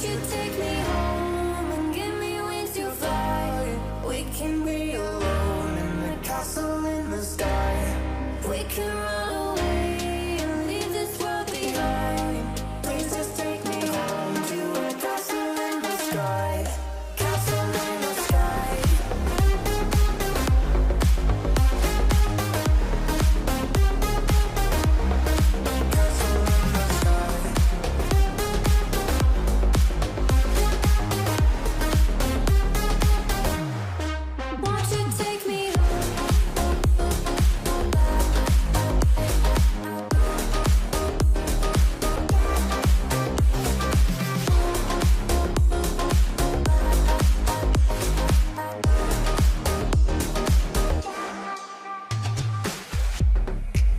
Won't you take me home and give me wings to fly? We can be alone in the castle in the sky. We can run away and leave this world behind. Please just take me home to a castle in the sky. Castle in the sky. Castle in the sky. Won't you take me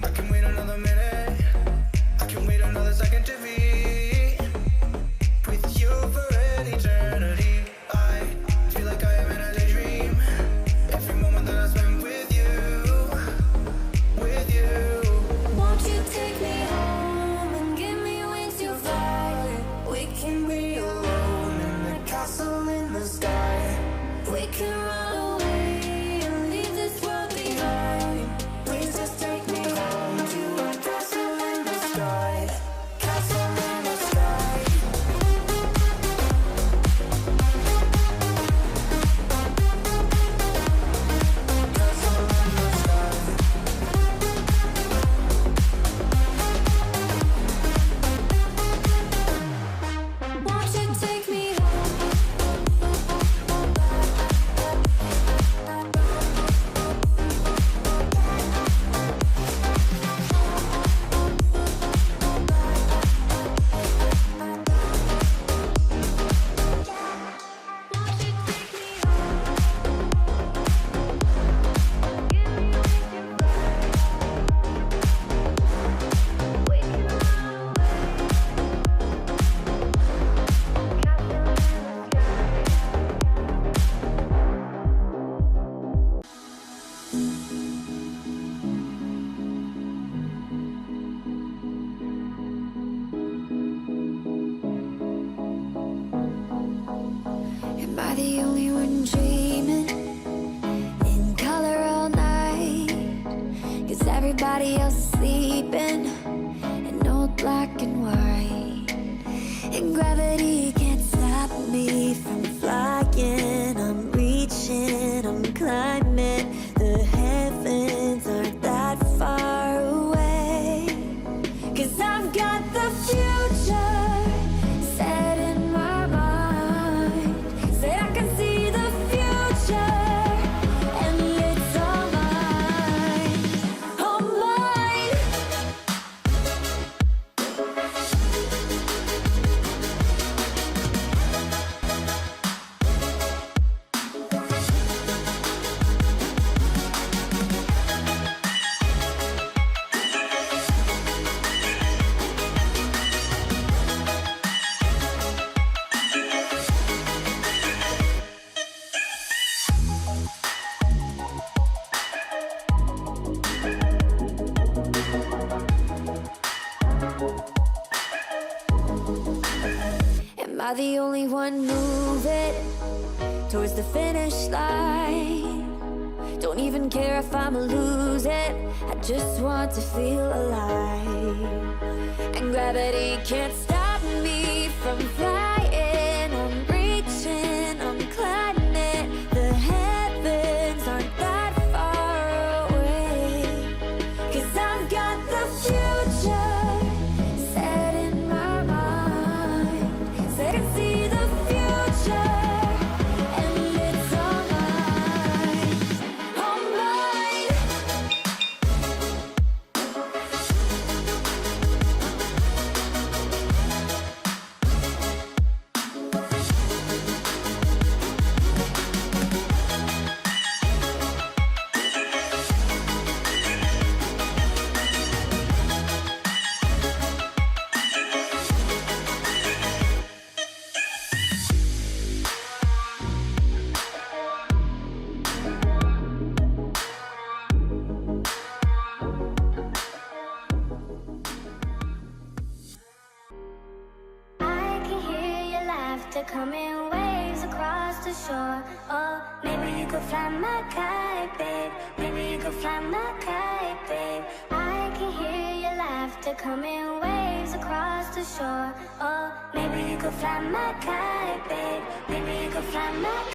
I can wait another minute. I can wait another second to be with you for an eternity. I feel like I am in a daydream. Every moment that I spend with you, with you. Won't you take me home and give me wings to fly? We can be alone in the castle in the sky. We can run away and leave this world behind. Please just take me home to a castle in the sky. Castle in the sky. Castle in the sky. Won't you take me Am I the only one dreaming in color all night? 'Cause everybody else is sleeping in old black and white. And gravity can't stop me from flying. I'm reaching, I'm climbing. The heavens aren't that far away. 'Cause I've got the future set in my mind. Said I can see the future, and it's all mine, all mine. Am I the only one moving towards the finish line? Don't even care if I'm losing, I just want to feel alive. And gravity can't stop me from flying. I'm reaching, I'm climbing. The heavens aren't that far away. 'Cause I've got the future set in my mind. Said I can see the future, and it's all mine, all mine. laughter come in waves across the shore. Oh, maybe you could fly my kite, babe. Maybe you could fly my kite, babe. I can hear your laughter come in waves across the shore. Oh, maybe you could fly my kite, babe. Maybe you could fly my